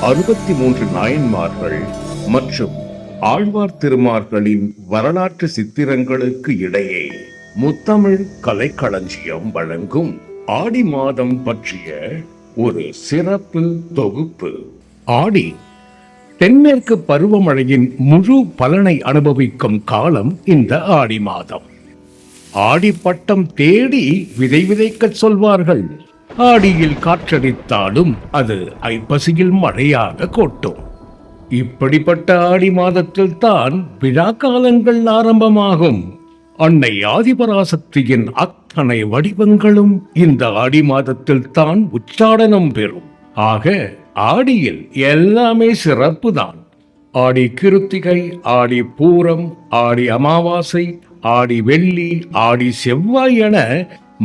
63 நாயன்மார்கள் மற்றும் ஆழ்வார் திருமார்களின் வரலாற்று சித்திரங்களுக்கு இடையே முத்தமிழ் கலைக்களஞ்சியம் வழங்கும் ஆடி மாதம் பற்றிய ஒரு சிறப்பு தொகுப்பு. ஆடி தென்மேற்கு பருவமழையின் முழு பலனை அனுபவிக்கும் காலம் இந்த ஆடி மாதம். ஆடி பட்டம் தேடி விதை விதைக்க சொல்வார்கள். ஆடியில் காற்றடித்தாலும் அது ஐப்பசியில் மழையாக கொட்டும். இப்படிப்பட்ட ஆடி மாதத்தில் தான் விழா காலங்கள் ஆரம்பமாகும். அன்னை ஆதிபராசக்தியின் அத்தனை வடிவங்களும் இந்த ஆடி மாதத்தில் தான் உச்சாடனம் பெறும். ஆக ஆடியில் எல்லாமே சிறப்பு தான். ஆடி கிருத்திகை, ஆடி பூரம், ஆடி அமாவாசை, ஆடி வெள்ளி, ஆடி செவ்வாய் என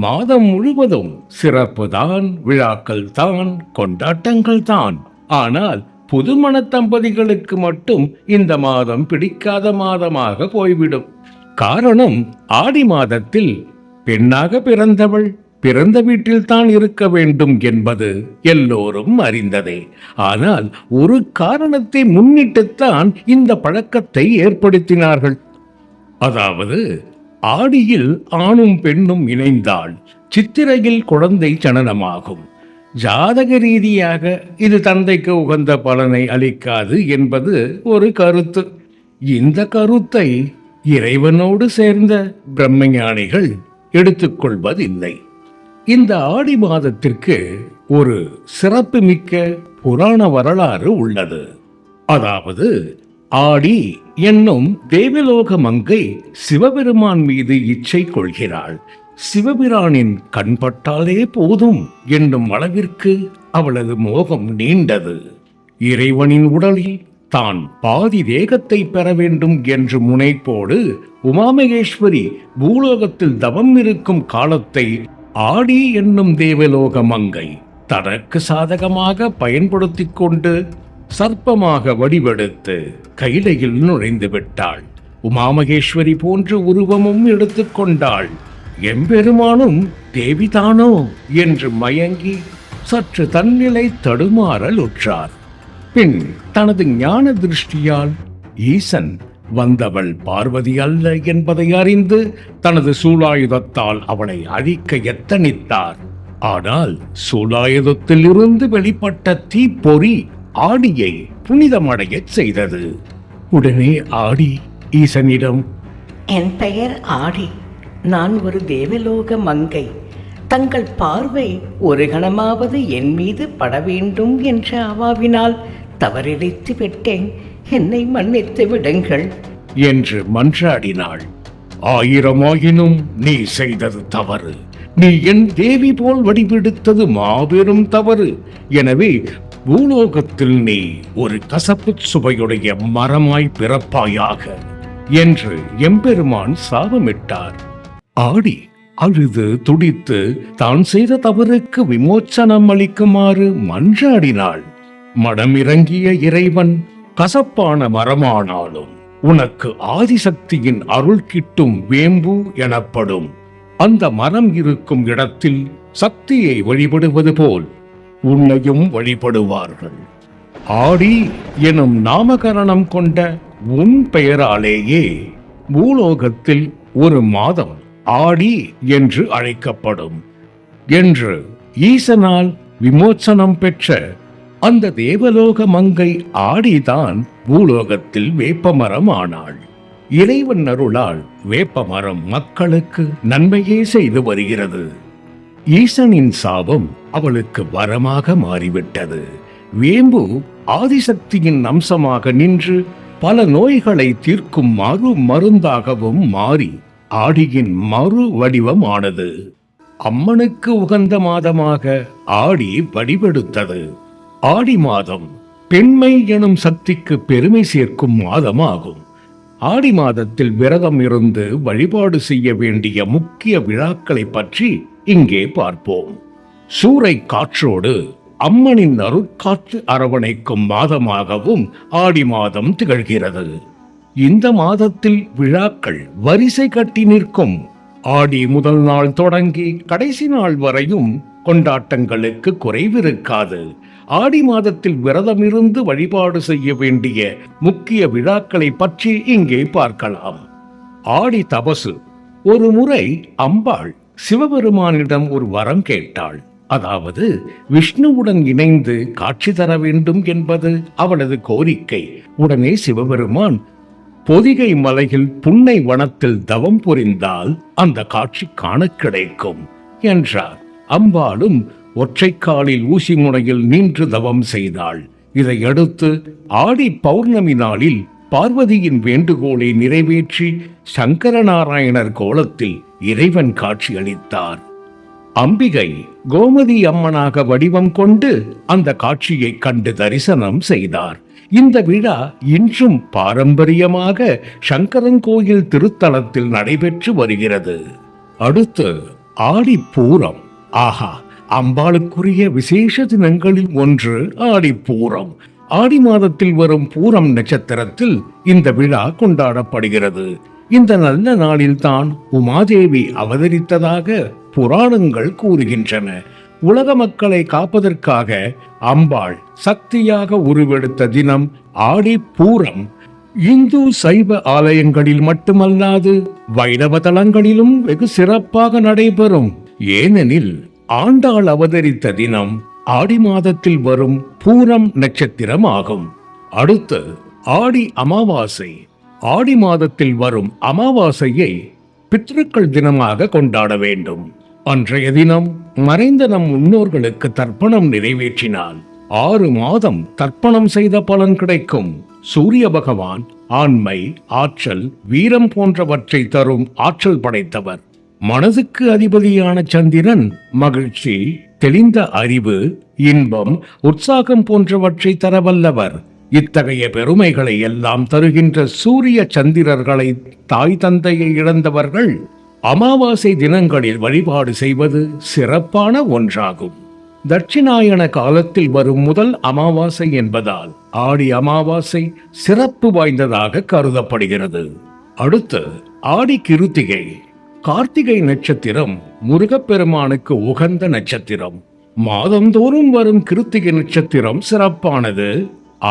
மாதம் முழுவதும் சிறப்பு தான், விழாக்கள் தான், கொண்டாட்டங்கள் தான். ஆனால் புதுமண தம்பதிகளுக்கு மட்டும் இந்த மாதம் பிடிக்காத மாதமாக போய்விடும். காரணம், ஆடி மாதத்தில் பெண்ணாக பிறந்தவள் பிறந்த வீட்டில் தான் இருக்க வேண்டும் என்பது எல்லோரும் அறிந்ததே. ஆனால் ஒரு காரணத்தை முன்னிட்டுத்தான் இந்த பழக்கத்தை ஏற்படுத்தினார்கள். அதாவது, ஆடியில் ஆணும் பெண்ணும் இணைந்தால் சித்திரையில் குழந்தை ஜனனமாகும். ஜாதக ரீதியாக இது தந்தைக்கு உகந்த பலனை அளிக்காது என்பது ஒரு கருத்து. இந்த கருத்தை இறைவனோடு சேர்ந்த பிரம்மஞானிகள் எடுத்துக்கொள்வதில்லை. இந்த ஆடி மாதத்திற்கு ஒரு சிறப்புமிக்க புராண வரலாறு உள்ளது. அதாவது, ஆடி என்னும் தேவலோக மங்கை சிவபெருமான் மீது இச்சை கொள்கிறாள். சிவபிரானின் கண்பட்டாலே போதும் என்னும் அளவிற்கு அவளது மோகம் நீண்டது. இறைவனின் உடலில் தான் பாதி தேகத்தை பெற வேண்டும் என்று முனைப்போடு உமாமகேஸ்வரி பூலோகத்தில் தவம் இருக்கும் காலத்தை ஆடி என்னும் தேவலோக மங்கை தனக்கு சாதகமாக பயன்படுத்திக் கொண்டு சர்ப்பமாக வடிவெடுத்து கைலையில் நுழைந்து விட்டாள். உமாமகேஸ்வரி போன்ற உருவமும் எடுத்துக்கொண்டாள். எம்பெருமானும் தேவிதானோ என்று மயங்கி சற்று தன்னிலை தடுமாறல் உற்றார். பின் தனது ஞான திருஷ்டியால் ஈசன் வந்தவள் பார்வதி அல்ல என்பதை அறிந்து தனது சூலாயுதத்தால் அவளை அழிக்க எத்தனித்தார். ஆனால் சூலாயுதத்தில் இருந்து வெளிப்பட்ட தீப்பொறி ஆடியை புனிதமடைய செய்தது. உடனே ஆடி ஈசனிடம், என் பெயர் ஆடி, நான் ஒரு தேவலோக மங்கை. தங்கள் பார்வை ஒரு கணமாவது என் மீது பட வேண்டும் என்ற அவாவினால் தவறிழைத்து விட்டேன், என்னை மன்னித்து விடுங்கள் என்று மன்றாடினாள். ஆயிரமாயினும் நீ செய்தது தவறு. நீ என் தேவி போல் வடிவெடுத்தது மாபெரும் தவறு. எனவே பூலோகத்தில் நீ ஒரு கசப்பு சுவையுடைய மரமாய் பிறப்பாயாக என்று எம்பெருமான் சாபமிட்டார். ஆடி அழுது துடித்து தான் செய்த தவறுக்கு விமோச்சனம் அளிக்குமாறு மன்றாடினாள். மனமிறங்கிய இறைவன், கசப்பான மரமானாலும் உனக்கு ஆதிசக்தியின் அருள் கிட்டும் வேம்பு எனப்படும் அந்த மரம் இருக்கும் இடத்தில் சக்தியை வழிபடுவது போல் உன்னையும் வழிபடுவார்கள். ஆடி எனும் நாமகரணம் கொண்ட உன் பெயராலேயே பூலோகத்தில் ஒரு மாதம் ஆடி என்று அழைக்கப்படும் என்று ஈசனால் விமோச்சனம் பெற்ற அந்த தேவலோக மங்கை ஆடிதான் பூலோகத்தில் வேப்பமரம் ஆனாள். இறைவன் அருளால் வேப்பமரம் மக்களுக்கு நன்மையே செய்து வருகிறது. ஈசனின் சாபம் அவளுக்கு வரமாக மாறிவிட்டது. வேம்பு ஆதிசக்தியின் அம்சமாக நின்று பல நோய்களை தீர்க்கும் மறு மருந்தாகவும் மாறி ஆடியின் மறு வடிவமானது. அம்மனுக்கு உகந்த மாதமாக ஆடி வடிவெடுத்தது. ஆடி மாதம் பெண்மை எனும் சக்திக்கு பெருமை சேர்க்கும் மாதமாகும். ஆடி மாதத்தில் விரதம் இருந்து வழிபாடு செய்ய வேண்டிய முக்கிய விழாக்களை பற்றி இங்கே பார்ப்போம். சூறை காற்றோடு அம்மனின் அருட்காற்று அரவணைக்கும் மாதமாகவும் ஆடி மாதம் திகழ்கிறது. இந்த மாதத்தில் விழாக்கள் வரிசை கட்டி நிற்கும். ஆடி முதல் நாள் தொடங்கி கடைசி நாள் வரையும் கொண்டாட்டங்களுக்கு குறைவிருக்காது. ஆடி மாதத்தில் விரதமிருந்து வழிபாடு செய்ய வேண்டிய முக்கிய விழாக்களை பற்றி இங்கே பார்க்கலாம். ஆடி தபசு. ஒரு முறை அம்பாள் சிவபெருமானிடம் ஒரு வரம் கேட்டாள். அதாவது விஷ்ணுவுடன் இணைந்து காட்சி தர வேண்டும் என்பது அவளது கோரிக்கை. உடனே சிவபெருமான் பொதிகை மலையில் புன்னை வனத்தில் தவம் புரிந்தால் அந்த காட்சி காண கிடைக்கும் என்றார். அம்பாளும் ஒற்றைக்காலில் ஊசி முனையில் நின்று தவம் செய்தாள். இதையடுத்து ஆடி பௌர்ணமி நாளில் பார்வதியின் வேண்டுகோளை நிறைவேற்றி சங்கரநாராயணர் கோலத்தில் இறைவன் காட்சி அளித்தார். அம்பிகை கோமதி அம்மனாக வடிவம் கொண்டு அந்த காட்சியை கண்டு தரிசனம் செய்தார். இந்த விழா இன்றும் பாரம்பரியமாக சங்கரன்கோயில் திருத்தலத்தில் நடைபெற்று வருகிறது. அடுத்து ஆடிப்பூரம். ஆஹா, அம்பாளுக்குரிய விசேஷ தினங்களில் ஒன்று ஆடிப்பூரம். ஆடி மாதத்தில் வரும் பூரம் நட்சத்திரத்தில் இந்த விழா கொண்டாடப்படுகிறது. இந்த நல்ல நாளில் தான் உமாதேவி அவதரித்ததாக புராணங்கள் கூறுகின்றன. உலக மக்களை காப்பதற்காக அம்பாள் சக்தியாக உருவெடுத்த தினம் ஆடிப்பூரம். இந்து சைவ ஆலயங்களில் மட்டுமல்லாது வைணவ தலங்களிலும் வெகு சிறப்பாக நடைபெறும். ஏனெனில் ஆண்டாள் அவதரித்த தினம் ஆடி மாதத்தில் வரும் பூரம் நட்சத்திரம் ஆகும். அடுத்து ஆடி அமாவாசை. ஆடி மாதத்தில் வரும் அமாவாசையை பித்ருக்கள் தினமாக கொண்டாட வேண்டும். அன்றைய தினம் மறைந்த நம் முன்னோர்களுக்கு தர்ப்பணம் நிறைவேற்றினால் 6 மாதம் தர்ப்பணம் செய்த பலன் கிடைக்கும். சூரிய பகவான் ஆண்மை, ஆற்றல், வீரம் போன்றவற்றை தரும் ஆற்றல் படைத்தவர். மனதுக்கு அதிபதியான சந்திரன் மகிழ்ச்சி, தெளிந்த அறிவு, இன்பம், உற்சாகம் போன்றவற்றை தரவல்லவர். இத்தகைய பெருமைகளை எல்லாம் தருகின்ற சூரிய சந்திரர்களை தாய் தந்தையை இழந்தவர்கள் அமாவாசை தினங்களில் வழிபாடு செய்வது சிறப்பான ஒன்றாகும். தட்சிணாயன காலத்தில் வரும் முதல் அமாவாசை என்பதால் ஆடி அமாவாசை சிறப்பு வாய்ந்ததாக கருதப்படுகிறது. அடுத்து ஆடி கிருத்திகை. கார்த்திகை நட்சத்திரம் முருகப்பெருமானுக்கு உகந்த நட்சத்திரம். மாதந்தோறும் வரும் கிருத்திகை நட்சத்திரம் சிறப்பானது.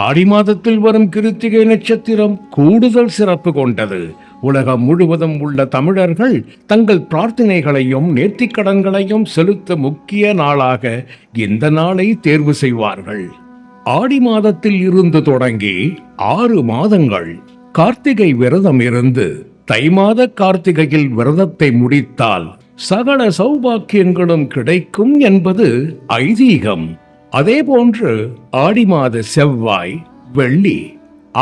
ஆடி மாதத்தில் வரும் கிருத்திகை நட்சத்திரம் கூடுதல் சிறப்பு கொண்டது. உலகம் முழுவதும் உள்ள தமிழர்கள் தங்கள் பிரார்த்தனைகளையும் நேர்த்திக்கடன்களையும் செலுத்த முக்கிய நாளாக இந்த நாளை தேர்வு செய்வார்கள். ஆடி மாதத்தில் இருந்து தொடங்கி 6 மாதங்கள் கார்த்திகை விரதம் இருந்து தை மாத கார்த்திகையில் விரதத்தை முடித்தால் சகல சௌபாக்கியங்களும் கிடைக்கும் என்பது ஐதீகம். அதே போன்று ஆடி மாத செவ்வாய், வெள்ளி.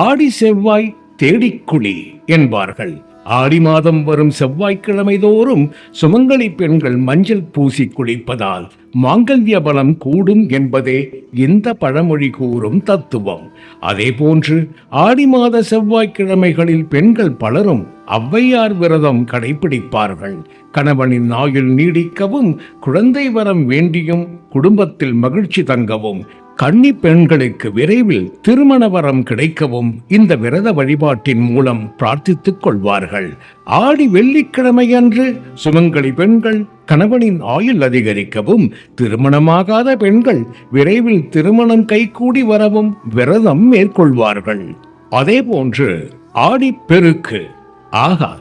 ஆடி செவ்வாய் தேடிக்குழி என்பார்கள். ஆடி மாதம் வரும் செவ்வாய்க்கிழமை தோறும் சுமங்கலி பெண்கள் மஞ்சள் பூசி குளிப்பதால் மாங்கல்ய பலம் கூடும் என்பதே இந்த பழமொழி கூறும் தத்துவம். அதே போன்று ஆடி மாத செவ்வாய்க்கிழமைகளில் பெண்கள் பலரும் ஔவையார் விரதம் கடைபிடிப்பார்கள். கணவனின் ஆயுள் நீடிக்கவும், குழந்தை வரம் வேண்டியும், குடும்பத்தில் மகிழ்ச்சி தங்கவும், கன்னி பெண்களுக்கு விரைவில் திருமண வரம் கிடைக்கவும் இந்த விரத வழிபாட்டின் மூலம் பிரார்த்தித்துக் கொள்வார்கள். ஆடி வெள்ளிக்கிழமையன்று சுமங்கலி பெண்கள் கணவனின் ஆயுள் அதிகரிக்கவும், திருமணமாகாத பெண்கள் விரைவில் திருமணம் கைகூடி வரவும் விரதம் மேற்கொள்வார்கள். அதே போன்று ஆடி பெருக்கு. ஆகா,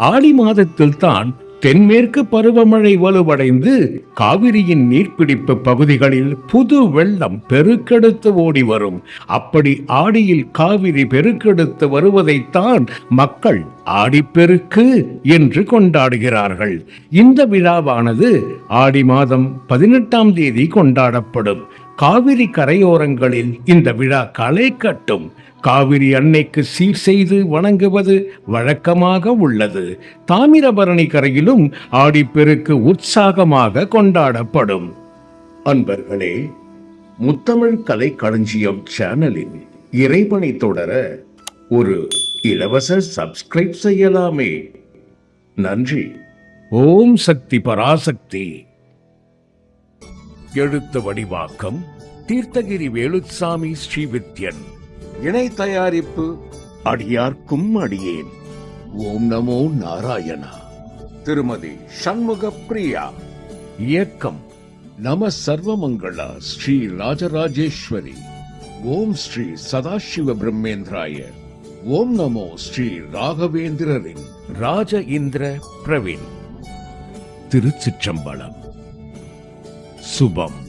ஆடி மாதத்தில் தான் தென்மேற்கு பருவமழை வலுவடைந்து காவிரியின் நீர்பிடிப்பு பகுதிகளில் புது வெள்ளம் பெருக்கெடுத்து ஓடி வரும். அப்படி ஆடியில் காவிரி பெருக்கெடுத்து வருவதைத்தான் மக்கள் ஆடிப்பெருக்கு என்று கொண்டாடுகிறார்கள். இந்த விழாவானது ஆடி மாதம் 18ஆம் தேதி கொண்டாடப்படும். காவிரி கரையோரங்களில் இந்த விழா களை கட்டும். காவிரி அன்னைக்கு சீர் செய்து வணங்குவது வழக்கமாக உள்ளது. தாமிரபரணி கரையிலும் ஆடிப்பெருக்கு உற்சாகமாக கொண்டாடப்படும். அன்பர்களே, முத்தமிழ் கலை களஞ்சியம் சேனலின் இறைபணி தொடர ஒரு இலவச சப்ஸ்கிரைப் செய்யலாமே. நன்றி. ஓம் சக்தி பராசக்தி. எழுத்து வடிவாக்கம் தீர்த்தகிரி வேலுச்சாமி ஸ்ரீவித்யன். இணை தயாரிப்பு அடியார்க்கும் அடியேன். ஓம் நமோ நாராயணா. திருமதி சண்முக பிரியா. இயக்கம் நம சர்வமங்கள ஸ்ரீ ராஜராஜேஸ்வரி. ஓம் ஸ்ரீ சதாசிவ பிரம்மேந்திராய. ஓம் நமோ ஸ்ரீ ராகவேந்திரரின் ராஜ இந்திர பிரவீன். திருச்சிற்றம்பலம். சுபம்.